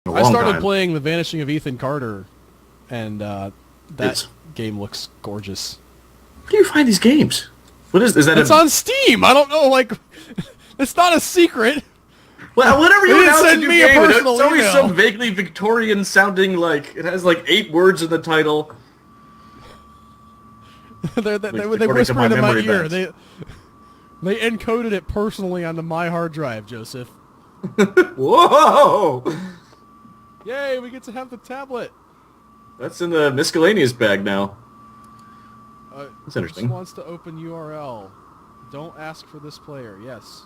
a I long started time. playing The Vanishing of Ethan Carter, and that game looks gorgeous. Where do you find these games? What is that? It's on Steam. I don't know. Like, it's not a secret. Well, whenever They you didn't announce a send new me a game, it's personal always email. some vaguely Victorian sounding, like, it has like 8 words in the title. they According to whisper my into my memory ear. banks. They encoded it personally onto my hard drive, Joseph. Whoa! Yay, we get to have the tablet. That's in the miscellaneous bag now. That's interesting. Just wants to open URL. Don't ask for this player. Yes.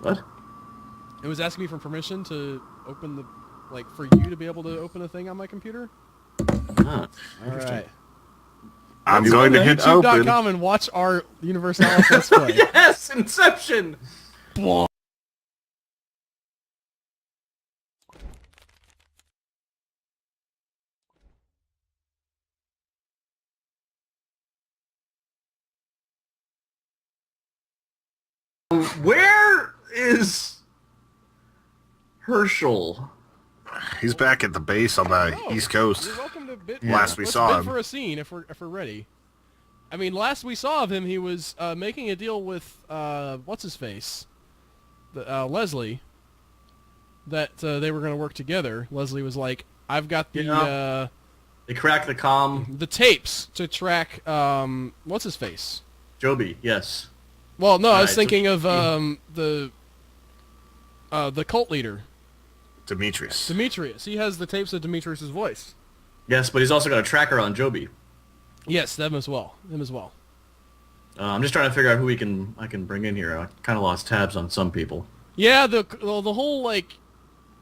What? It was asking me for permission to open the, like, for you to be able to open a thing on my computer. Ah, All right. I'm Let's going go to hit open. YouTube.com and watch our Universalis Let's Play. Yes! Inception! Blah. Where is Herschel? He's back at the base on the East Coast. You're welcome to bid. Last we let's saw bid him. for a scene if we're ready. I mean, last we saw of him, he was making a deal with what's his face, Leslie. That they were going to work together. Leslie was like, "I've got the They cracked the comm. the tapes to track what's his face." Joby, yes. Well, no, I was Right, thinking of the cult leader, Demetrius. Demetrius. He has the tapes of Demetrius's voice. Yes, but he's also got a tracker on Joby. Yes, them as well. Him as well. I'm just trying to figure out who I can bring in here. I kind of lost tabs on some people. Yeah, the whole like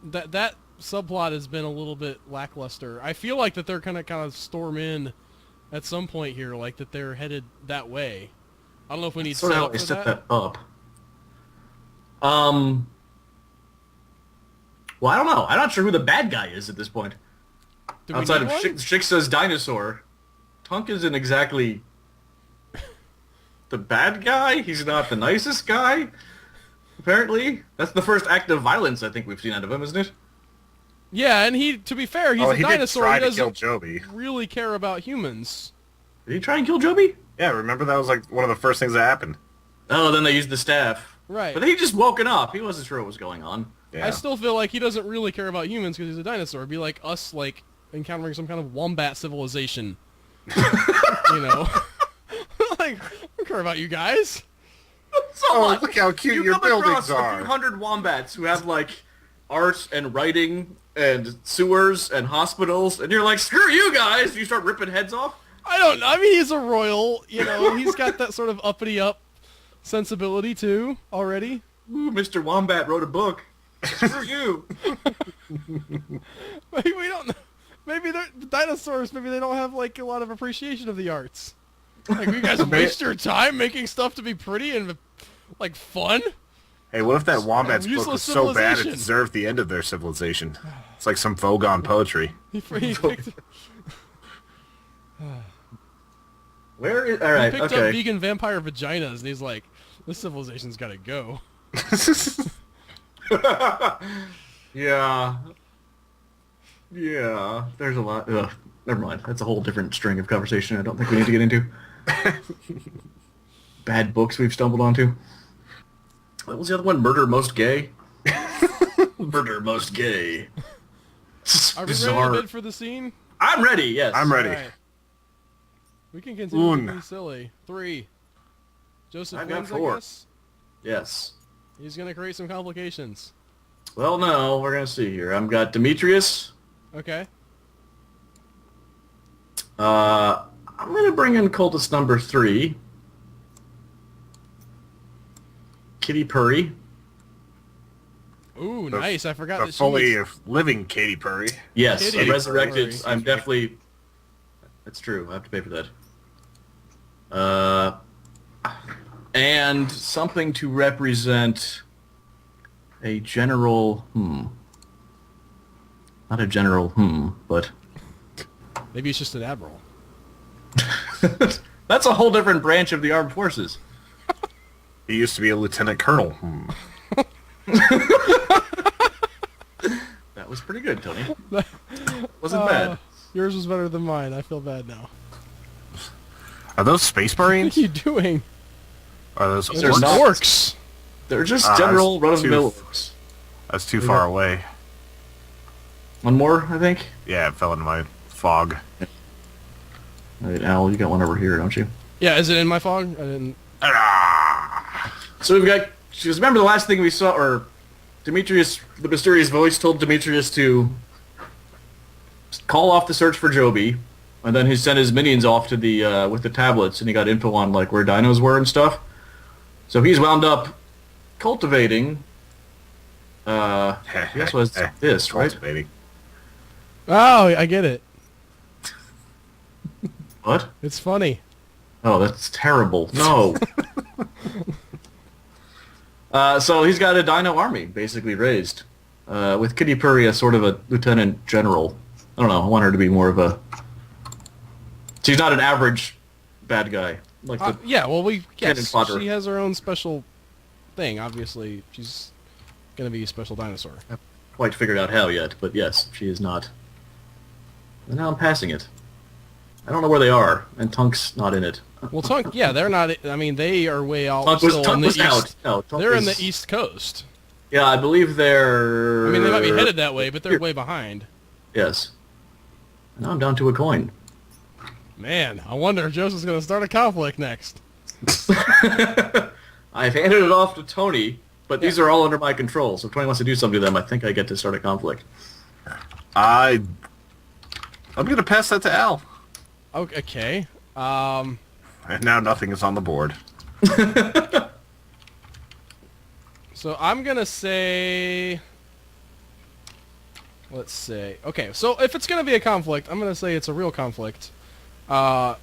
that subplot has been a little bit lackluster. I feel like that they're kind of storm in at some point here, like that they're headed that way. I don't know if we need Sort of how setup I for set that. that up. Well, I don't know. I'm not sure who the bad guy is at this point. Do we Outside need of one? Schick says dinosaur, Tunk isn't exactly the bad guy. He's not the nicest guy. Apparently, that's the first act of violence I think we've seen out of him, isn't it? Yeah, and he, to be fair, he's a he did dinosaur. try He to kill doesn't Joby. really care about humans. Did he try and kill Joby? Yeah, remember that was like one of the first things that happened. Oh, then they used the staff. Right. But he just woken up. He wasn't sure what was going on. Yeah. I still feel like he doesn't really care about humans because he's a dinosaur. It'd be like us, like, encountering some kind of wombat civilization. You know? Like, I don't care about you guys. So Oh, what? look how cute you your come buildings across a are. few hundred wombats who have, like, art and writing and sewers and hospitals, and you're like, screw you guys! You start ripping heads off? I don't know. I mean, he's a royal, you know. He's got that sort of uppity-up sensibility, too, already. Ooh, Mr. Wombat wrote a book. Screw you! Maybe we don't know. Maybe they're dinosaurs. Maybe they don't have, like, a lot of appreciation of the arts. Like, you guys waste your time making stuff to be pretty and, like, fun? Hey, what if that Wombat's book Useless was so bad it civilization. deserved the end of their civilization? It's like some Vogon poetry. He picked, Where is... Alright, picked up okay. vegan vampire vaginas, and he's like, this civilization's gotta go. Yeah. Yeah. There's a lot... Ugh. Never mind. That's a whole different string of conversation I don't think we need to get into. Bad books we've stumbled onto. What was the other one? Murder Most Gay? Murder Most Gay. Are we Bizarre. ready to bid for the scene? I'm ready, yes. I'm ready. Alright. We can continue Un. to be silly. 3. Joseph I've got wins, 4. I guess? Yes. He's gonna create some complications. Well, no, we're gonna see here. I've got Demetrius. Okay. I'm gonna bring in cultist number 3. Kitty Purry. Ooh, nice. I forgot The that she fully was... living Katy Perry. Yes, Kitty a resurrected. Purry. I'm definitely... That's true. I have to pay for that. And something to represent a general... Not a general but... Maybe it's just an admiral. That's a whole different branch of the armed forces. He used to be a lieutenant colonel. That was pretty good, Tony. Wasn't bad. Yours was better than mine. I feel bad now. Are those Space What Marines? are you doing? Are those They're There's not. orcs. They're just Ah, general that's run-of-the-mill too- orcs. That's too far away. One more, I think. Yeah, it fell into my fog. All right, Al, you got one over here, don't you? Yeah, is it in my fog? I didn't. So we've got. Just remember the last thing we saw, or Demetrius, the mysterious voice told Demetrius to call off the search for Joby, and then he sent his minions off to the with the tablets, and he got info on like where dinos were and stuff. So he's wound up cultivating. I guess was this right? Baby. Oh, I get it. What? It's funny. Oh, that's terrible. No. So he's got a dino army basically raised, with Kitty Purry as sort of a lieutenant general. I don't know. I want her to be more of a. She's not an average bad guy like the. Yeah, well, Cannon yes, fodder. she has her own special thing. Obviously, she's gonna be a special dinosaur. Quite figured out how yet, but yes, she is not. And now I'm passing it. I don't know where they are, and Tunk's not in it. Well, Tunk, yeah, they're not. I mean, they are way out. Tunk still was, in Tunk the was east. out. No, Tunk They're in is- the east coast. Yeah, I believe they're. I mean, they might be headed that way, but they're way behind. Yes. Now I'm down to a coin. Man, I wonder if Joseph's gonna start a conflict next. I've handed it off to Tony, but these are all under my control. So if Tony wants to do something to them, I think I get to start a conflict. I'm gonna pass that to Al. Okay. And now nothing is on the board. So I'm gonna say. Let's say. Okay, so if it's gonna be a conflict, I'm gonna say it's a real conflict. Well,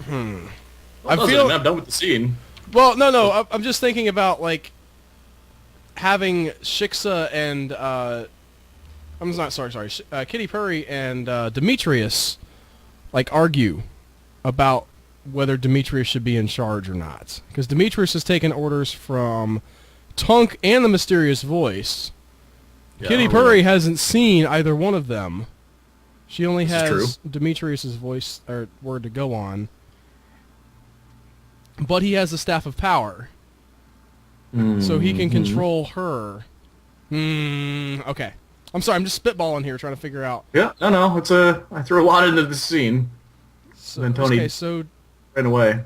I doesn't feel- it? I'm done with the scene. Well, no, I'm just thinking about like having Shiksa and I'm not sorry, Kitty Purry and Demetrius like argue about whether Demetrius should be in charge or not, because Demetrius has taken orders from Tunk and the mysterious voice. Yeah, Kitty oh, Purry yeah. hasn't seen either one of them. She only This is has Demetrius's voice or word to go on. But he has the Staff of Power, so he can control her. Okay. I'm sorry, I'm just spitballing here, trying to figure out. Yeah, no, it's a. I threw a lot into the scene. So, Then Tony- okay, so Right away.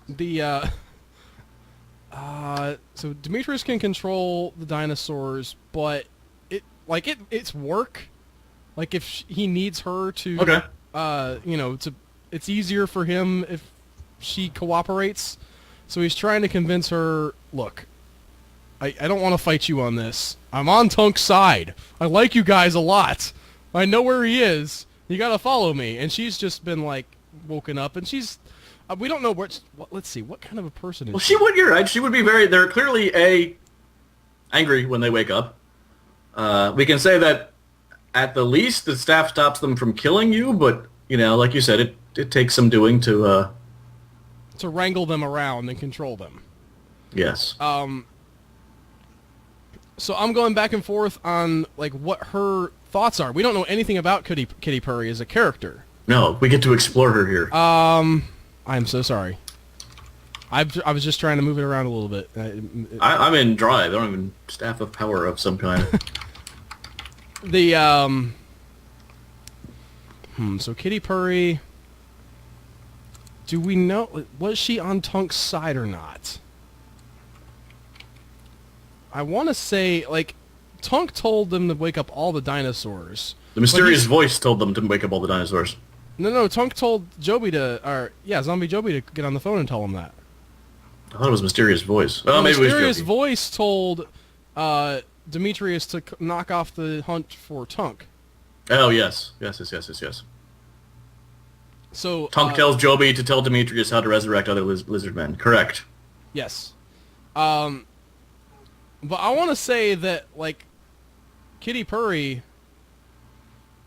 the so Demetrius can control the dinosaurs, but it's work. Like if he needs her to, Okay. it's easier for him if she cooperates. So he's trying to convince her, look, I don't want to fight you on this. I'm on Tunk's side. I like you guys a lot. I know where he is. You gotta follow me. And she's just been like woken up, and she's we don't know let's see, what kind of a person is Well, she would. You're right. She would be very. They're clearly angry when they wake up. We can say that at the least the staff stops them from killing you, but like you said, it takes some doing to. to wrangle them around and control them. Yes. So I'm going back and forth on like what her thoughts are. We don't know anything about Kitty Purry as a character. No, we get to explore her here. I'm so sorry. I was just trying to move it around a little bit. I'm in drive. I don't even staff of power of some kind. So Kitty Purry. Do we know, was she on Tunk's side or not? I want to say, like, Tunk told them to wake up all the dinosaurs. The mysterious voice told them to wake up all the dinosaurs. No, Tunk told Zombie Joby to get on the phone and tell him that. I thought it was mysterious voice. Oh, The maybe it was mysterious Joby. voice told Demetrius to knock off the hunt for Tunk. Oh, yes. So Tunk tells Joby to tell Demetrius how to resurrect other lizard men. Correct. yes. But I want to say that, like, Kitty Purry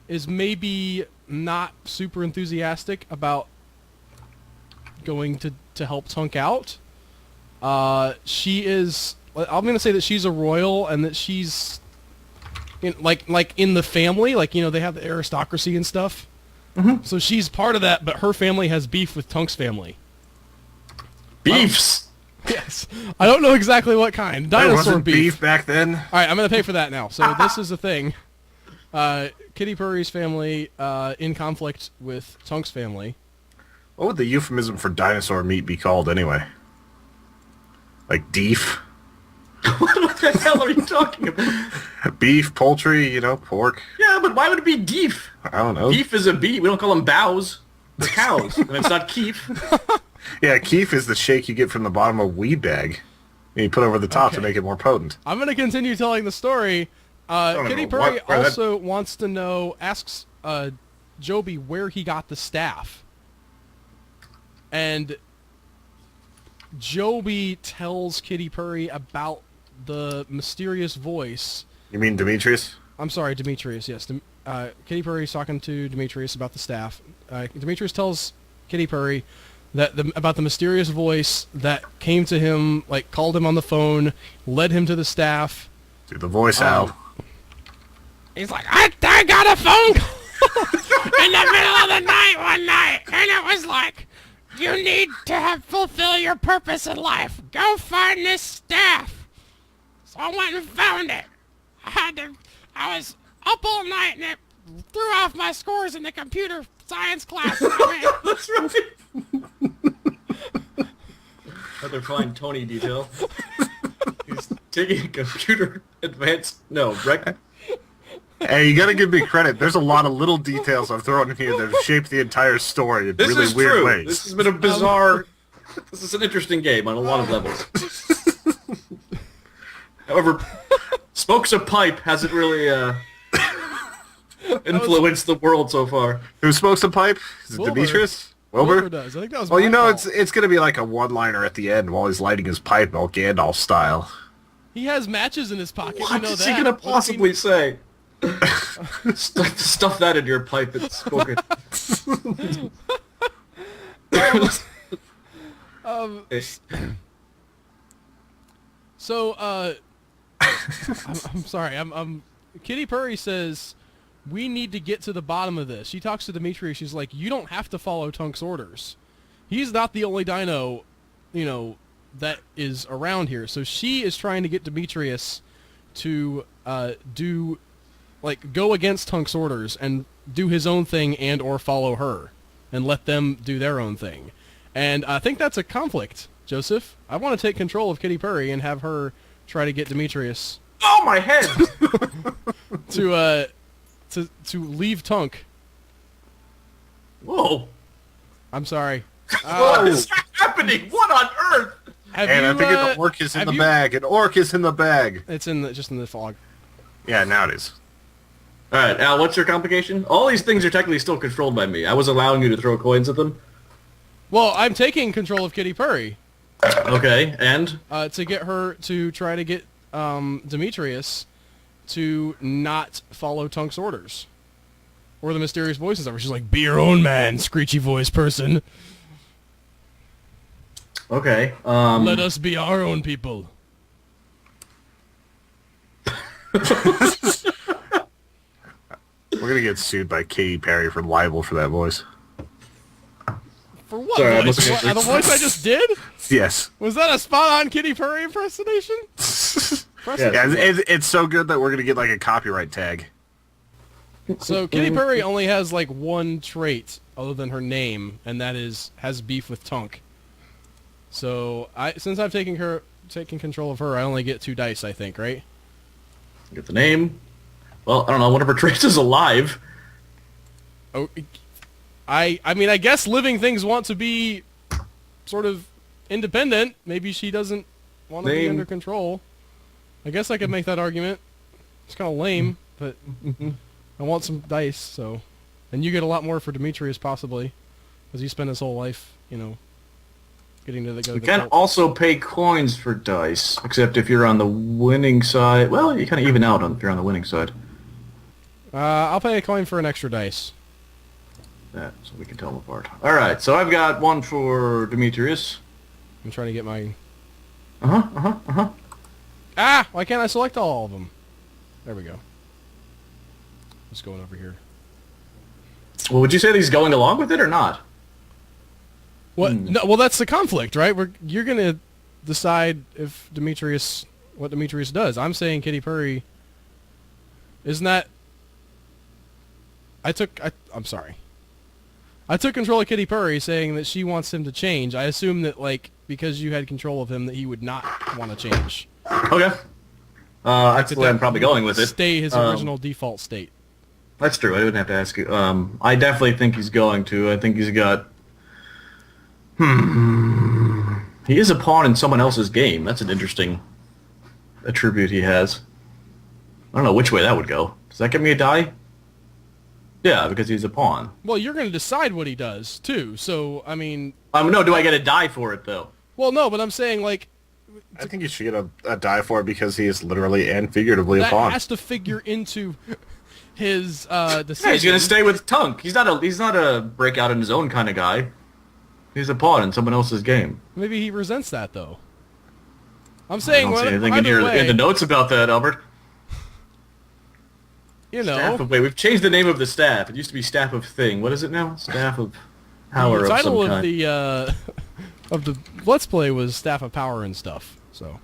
is maybe not super enthusiastic about going to help Tunk out. She is... I'm going to say that she's a royal and that she's like in the family, like, you know, they have the aristocracy and stuff. Mm-hmm. So she's part of that, but her family has beef with Tunk's family. Beefs. Yes. I don't know exactly what kind. There Dinosaur wasn't beef. back then. All right, I'm going to pay for that now. So this is the thing. Kitty Purry's family in conflict with Tunk's family. What would the euphemism for dinosaur meat be called anyway? Like deef? What the hell are you talking about? Beef, poultry, you know, pork. Yeah, but why would it be deef? I don't know. Beef is a beef. We don't call them bows. They're cows. And it's not keef. Yeah, keef is the shake you get from the bottom of a weed bag. And you put over the top to Okay. make it more potent. I'm going to continue telling the story. don't Kitty know Purry where that- also wants to know, asks Joby where he got the staff. And Joby tells Kitty Purry about the mysterious voice. You mean Demetrius? I'm sorry, Demetrius, yes. Kitty Purry's talking to Demetrius about the staff. Demetrius tells Kitty Purry that about the mysterious voice that came to him, like called him on the phone, led him to the staff. Do the voice, Al. He's like, I got a phone call in the middle of the night one night, and it was like, you need to fulfill your purpose in life. Go find this staff. So I went and found it. I was up all night, and it threw off my scores in the computer science class. That's right. Another fine Tony detail. He's taking a computer advanced... No, rec... Hey, you gotta give me credit. There's a lot of little details I've thrown in here that have shaped the entire story in This really is weird true. ways. This has been a bizarre... This is an interesting game on a lot of levels. However, Smokes a Pipe hasn't really influenced the world so far. Who smokes a pipe? Is it Wilbur. Demetrius? Wilbur does. I think that was Well, my you know, fault. it's gonna be like a one-liner at the end while he's lighting his pipe, all Gandalf style. He has matches in his pocket. What we know is that. he gonna What does he- possibly say? Stuff that in your pipe and smoke it. So, I'm sorry. Kitty Purry says we need to get to the bottom of this. She talks to Demetrius. She's like, you don't have to follow Tunk's orders. He's not the only dino, you know, that is around here. So she is trying to get Demetrius to go against Tunk's orders and do his own thing and or follow her and let them do their own thing. And I think that's a conflict, Joseph. I want to take control of Kitty Purry and have her try to get Demetrius Oh, my head! to leave Tunk. Whoa. I'm sorry. What is happening? What on earth? And I think an orc is in the bag. An orc is in the bag. It's just in the fog. Yeah, now it is. Alright, Al, what's your complication? All these things are technically still controlled by me. I was allowing you to throw coins at them. Well, I'm taking control of Kitty Purry Okay, and? to get her to try to get Demetrius to not follow Tunk's orders. Or the mysterious voices of her. She's like, be your own man, screechy voice person. Okay, Let us be our own people. We're gonna get sued by Katy Perry for libel for that voice. For what Sorry, I'm voice? looking What, at the voice I just did? Yes. Was that a spot-on Kitty Purry impersonation? Impressive. Yeah, it's so good that we're gonna get like a copyright tag. So Kitty Purry only has like one trait other than her name, and that is has beef with Tunk. So since I've taken control of her, I only get 2 dice, I think, right? get the name. Well, I don't know, one of her traits is alive. Oh, I mean, I guess living things want to be sort of independent. Maybe she doesn't want to be Name. under control. I guess I could make that argument. It's kind of lame, but I want some dice, so... And you get a lot more for Demetrius, possibly, because you spend his whole life, you know, getting to go You to the can cult. also pay coins for dice, except if you're on the winning side. Well, you kind of even out if you're on the winning side. I'll pay a coin for an extra dice. That, so we can tell them apart. All right, so I've got one for Demetrius. I'm trying to get my... Uh-huh. Ah! Why can't I select all of them? There we go. Just going over here. Well, would you say that he's going along with it or not? What? No, well, that's the conflict, right? You're gonna decide if what Demetrius does. I'm saying Kitty Purry. Isn't that? I'm sorry. I took control of Kitty Purry, saying that she wants him to change. I assume that, like, because you had control of him, that he would not want to change. Okay. That's the way I'm probably going with it. Stay his original default state. That's true. I wouldn't have to ask you. I definitely think he's going to. I think he's got... He is a pawn in someone else's game. That's an interesting attribute he has. I don't know which way that would go. Does that give me a die? Yeah, because he's a pawn. Well, you're going to decide what he does, too. So, I mean... No, do I get a die for it, though? Well, no, but I'm saying, like... I think you should get a die for it because he is literally and figuratively a pawn. That has to figure into his decision. Yeah, he's going to stay with Tunk. He's not a breakout in his own kind of guy. He's a pawn in someone else's game. Maybe he resents that, though. I'm I saying... don't see anything either way, in the notes about that, Albert. You know... Wait, we've changed the name of the staff. It used to be Staff of Thing. What is it now? Staff of Power of some kind. The title of the Let's Play was Staff of Power and stuff, so...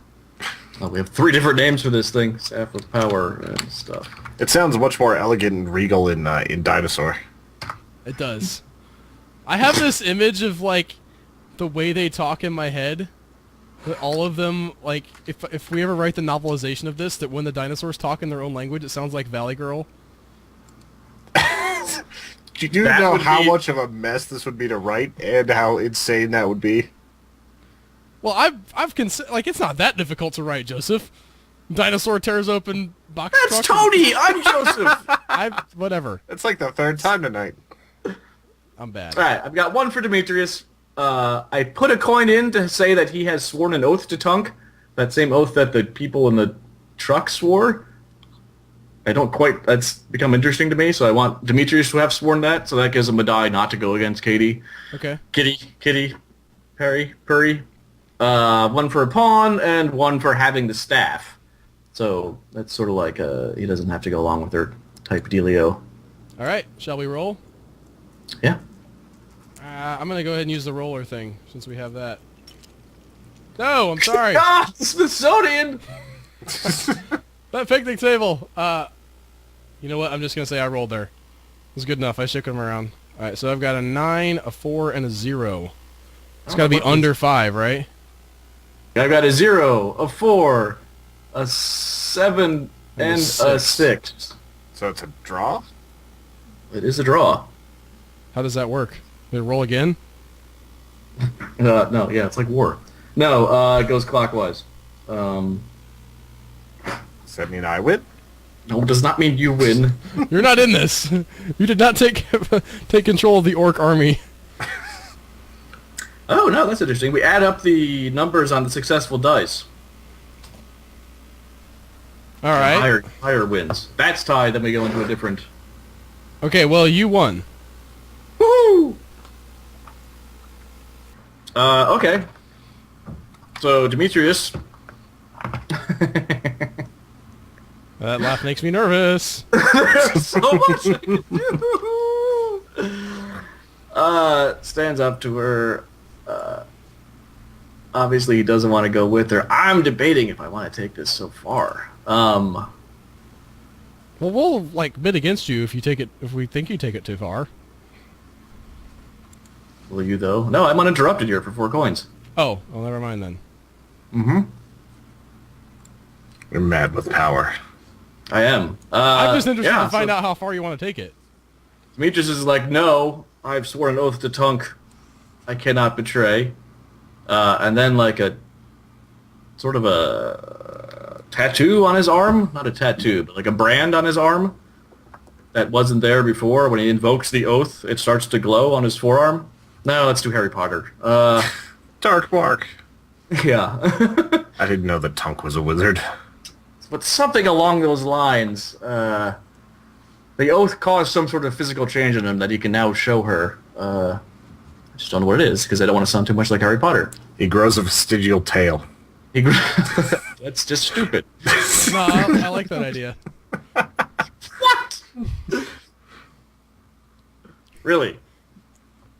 Oh, we have 3 different names for this thing. Staff of Power and stuff. It sounds much more elegant and regal in Dinosaur. It does. I have this image of, like, the way they talk in my head. That all of them, like, if we ever write the novelization of this, that when the dinosaurs talk in their own language, it sounds like Valley Girl. Do you know how much of a mess this would be to write and how insane that would be? Well, like, it's not that difficult to write, Joseph. Dinosaur tears open box truck. That's Tony! I'm Joseph! Whatever. It's like the 3rd time tonight. I'm bad. Alright, I've got one for Demetrius. I put a coin in to say that he has sworn an oath to Tunk. That same oath that the people in the truck swore. That's become interesting to me, so I want Demetrius to have sworn that, so that gives him a die not to go against Katie. Okay. Kitty, Purry. One for a pawn, and one for having the staff. So that's sort of like he doesn't have to go along with her type dealio. Alright, shall we roll? Yeah. I'm going to go ahead and use the roller thing, since we have that. No, I'm sorry. Ah, Smithsonian! That picnic table. You know what? I'm just going to say I rolled there. It was good enough. I shook them around. Alright, so I've got a 9, a 4, and a 0. It's got to be under 5, right? I've got a 0, a 4, a 7, and a 6. So it's a draw? It is a draw. How does that work? Did it roll again? No, yeah, it's like war. No, it goes clockwise. Does that mean I win? No, it does not mean you win. You're not in this. You did not take control of the orc army. Oh, no, that's interesting. We add up the numbers on the successful dice. All right. Higher wins. That's tied, then we go into a different... Okay, well, you won. Woo! Okay. So, Demetrius... That laugh makes me nervous. There's so much I can do! Stands up to her. Obviously, he doesn't want to go with her. I'm debating if I want to take this so far. Well, we'll, like, bid against you if we think you take it too far. Will you, though? No, I'm uninterrupted here for 4 coins. Oh, well, never mind then. Mm-hmm. You're mad with power. I am. I'm just interested to find out how far you want to take it. Demetrius is like, no, I've sworn an oath to Tunk. I cannot betray. And then, like, a sort of a tattoo on his arm. Not a tattoo, but like a brand on his arm that wasn't there before. When he invokes the oath, it starts to glow on his forearm. No, let's do Harry Potter. Dark Mark. Yeah. I didn't know that Tunk was a wizard. But something along those lines. The oath caused some sort of physical change in him that he can now show her. I just don't know what it is, because I don't want to sound too much like Harry Potter. He grows a vestigial tail. That's just stupid. No, I like that idea. What? Really?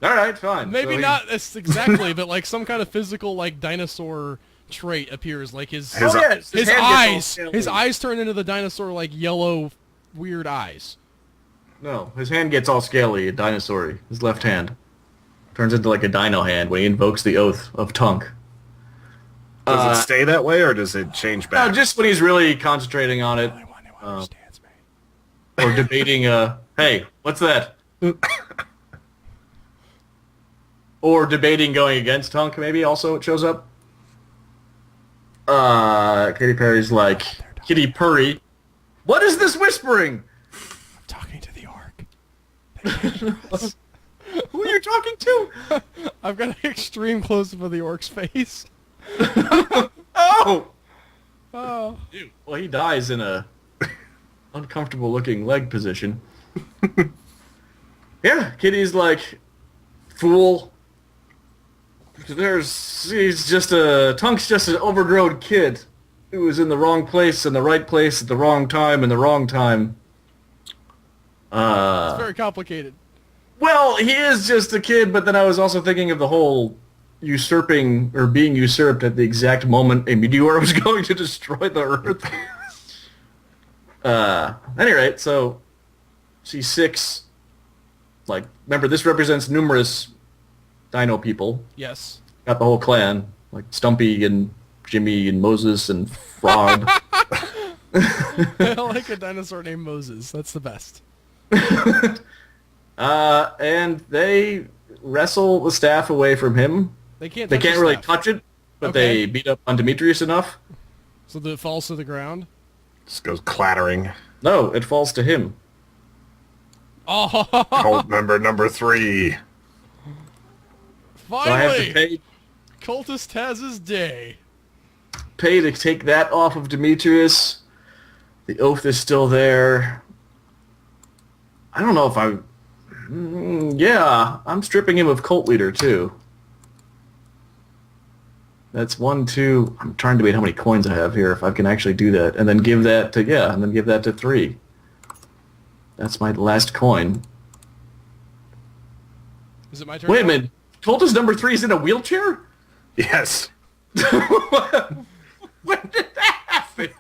All right, fine. Maybe So he- not exactly, but like some kind of physical like dinosaur trait appears. Like his His- Oh, yes, his hand gets all eyes, scaly. his eyes turn into the dinosaur like yellow, weird eyes. No, his hand gets all scaly, dinosaur-y. His left hand turns into like a dino hand when he invokes the oath of Tunk. Does it stay that way, or does it change back? Just when he's really concentrating on it, Only one who understands me. or debating. Hey, what's that? Or debating going against Tunk. Maybe also it shows up. Katy Perry's like, Kitty Purry. What is this whispering? I'm talking to the orc. Who are you talking to? I've got an extreme close-up of the orc's face. Oh! Oh. Ew. Well, he dies in a uncomfortable looking leg position. Yeah, Kitty's like, fool. He's just Tunk's just an overgrown kid who was in the wrong place in the right place at the wrong time in the wrong time. It's very complicated. Well, he is just a kid, but then I was also thinking of the whole usurping or being usurped at the exact moment a meteor was going to destroy the Earth. Any rate, so she's 6. Like, remember, this represents numerous dino people. Yes. Got the whole clan, like Stumpy and Jimmy and Moses and Frog. I like a dinosaur named Moses. That's the best. And they wrestle the staff away from him. They can't. They touch can't the really staff. touch it, but Okay. they beat up on Demetrius enough. So that it falls to the ground. Just goes clattering. No, it falls to him. Oh, Cult member number 3. So I have to finally! Cultist has his day. pay to take that off of Demetrius. The oath is still there. I don't know if I... yeah, I'm stripping him of cult leader, too. That's 1, 2... I'm trying to wait how many coins I have here, if I can actually do that. And then give that to... yeah, and then give that to 3. That's my last coin. Is it my turn? Wait a now? minute. Cultist number 3 is in a wheelchair? Yes. When did that happen?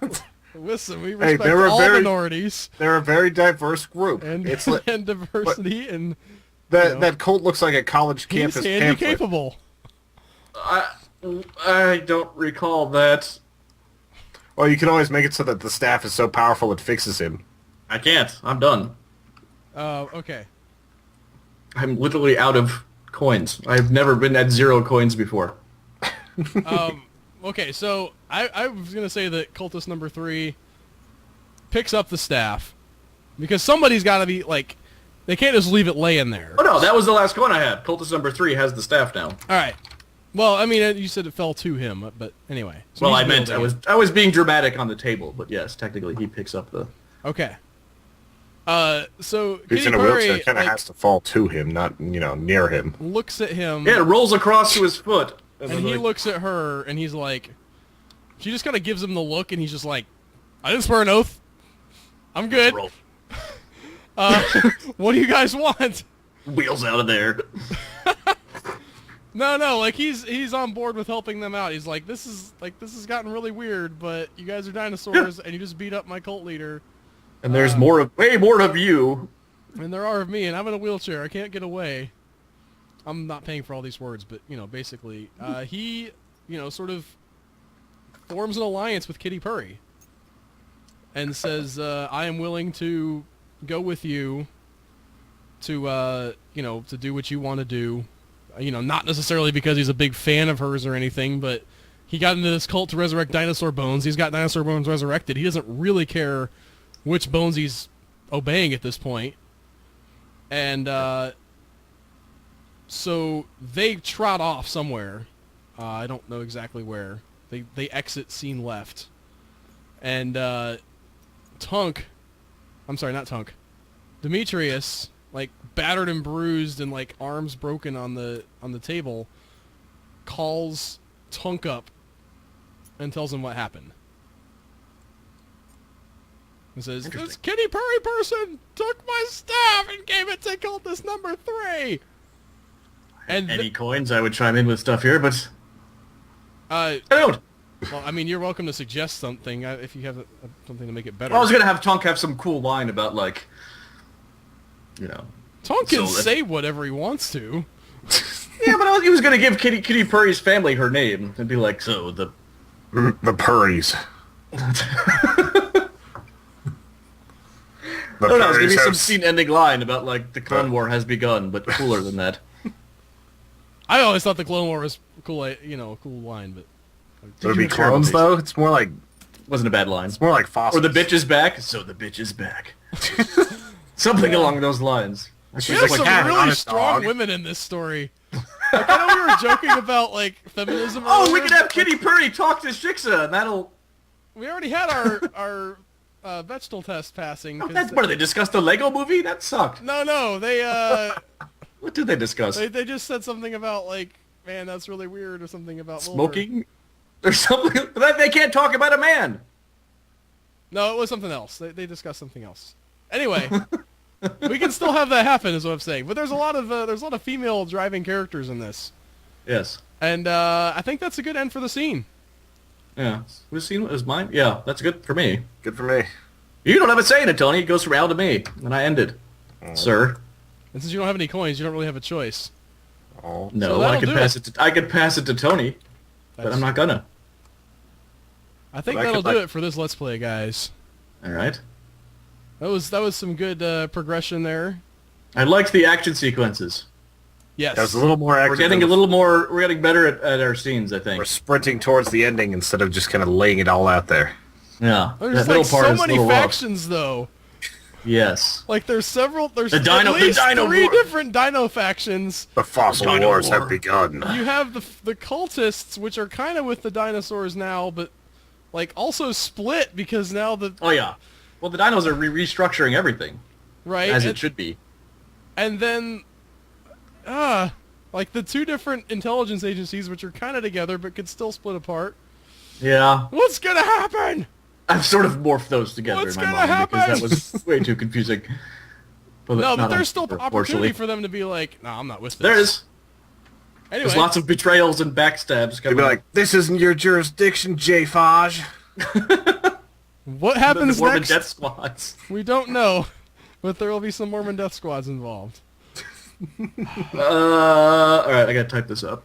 Listen, we Hey, respect they were all very- minorities They're a very diverse group. and It's like, and diversity, and that you know. that cult looks like a college he's campus handy pamphlet. capable. I don't recall that. Well, you can always make it so that the staff is so powerful it fixes him. I can't. I'm done. Okay. I'm literally out of coins. I've never been at 0 coins before. Okay, so I was going to say that cultist number 3 picks up the staff because somebody's got to be, like, they can't just leave it laying there. Oh no, that was the last coin I had. Cultist number 3 has the staff now. All right. Well, I mean, you said it fell to him, but anyway. So Well, he's I meant wielding it. I was being dramatic on the table, but yes, technically he picks up the... Okay. So If he's Katy in a Perry, wheelchair, kind of like, has to fall to him, not near him. looks at him, Yeah, it rolls across to his foot. and then, he like, looks at her, and he's like, she just kind of gives him the look, and he's just like, I didn't swear an oath. I'm good. roll. What do you guys want? Wheels out of there. No, like he's on board with helping them out. He's like, this has gotten really weird, but you guys are dinosaurs, and you just beat up my cult leader, And there's way more of you. and there are of me, and I'm in a wheelchair. I can't get away. I'm not paying for all these words, but basically, he, sort of forms an alliance with Kitty Purry, and says, I am willing to go with you to to do what you want to do. Not necessarily because he's a big fan of hers or anything, but he got into this cult to resurrect dinosaur bones. He's got dinosaur bones resurrected. He doesn't really care which bones he's obeying at this point. And so they trot off somewhere. I don't know exactly where. They exit scene left. And Demetrius, like battered and bruised and like arms broken on the table, calls Tunk up and tells him what happened. It says, this Interesting. Kitty Purry person took my staff and gave it to cultist number 3. And Any coins, I would chime in with stuff here, but I I don't. well, I mean, you're welcome to suggest something if you have something to make it better. I was gonna have Tonk have some cool line about like, you know. Tonk can So let's- say whatever he wants to. Yeah, but he was gonna give Kitty Purry's family her name and be like, so the Purries. I don't know, it's gonna be Purries some have- scene-ending line about like the Clone War has begun, but cooler than that. I always thought the Clone War was cool, a cool line, but Would it be you have terrible clones taste? though? It's more like Wasn't a bad line. fossils. Or the bitch is back, so the bitch is back. Something along those lines. we She's have like, some "Yeah, really honest strong dog." women in this story. Like, I know we were joking about like feminism. Oh, we earlier, could have but, Kitty Purry talk to Shixa, and that'll... We already had our vegetable test passing. 'cause That's what, they discussed the Lego movie? That sucked. No, they What did they discuss? they just said something about like, man, that's really weird, or something about Wilbur. Smoking? Or something? They can't talk about a man! No, it was something else. They discussed something else. Anyway, we can still have that happen, is what I'm saying. But there's a lot of female driving characters in this, Yes. and I think that's a good end for the scene. Yeah. Whose scene was mine? Yeah, that's good for me. Good for me. You don't have a say in it, Tony. It goes from Al to me. And I ended. Sir. And since you don't have any coins, you don't really have a choice. Oh. No, So I that'll could do pass it. I could pass it to Tony, but That's- I'm not gonna. I think But I that'll could, do like- it for this Let's Play, guys. All right. That was some good progression there. I liked the action sequences. Yes. That was a little more active. We're getting a little more. We're getting better at our scenes, I think. We're sprinting towards the ending instead of just kind of laying it all out there. Yeah. There's that middle like part so is a many little rough. factions, though. Yes. Like there's several. There's The Dino- at the least Dino 3 War. different Dino factions. The fossil Dino wars War. have begun. You have the cultists, which are kind of with the dinosaurs now, but like also split because now the Oh yeah. Well, the dinos are restructuring everything right as and, it should be. and then like the 2 different intelligence agencies, which are kind of together but could still split apart. Yeah. What's gonna happen? I've sort of morphed those together What's in my gonna mind because that happen? was way too confusing. No, but not there's still unfortunately. opportunity for them to be like, no, I'm not with this. There is. Anyway, There's lots of betrayals and backstabs They'd coming. be like, "This isn't your jurisdiction, J-Faj." what happens Mormon next? death squads. We don't know, but there will be some Mormon death squads involved. All right, I gotta type this up.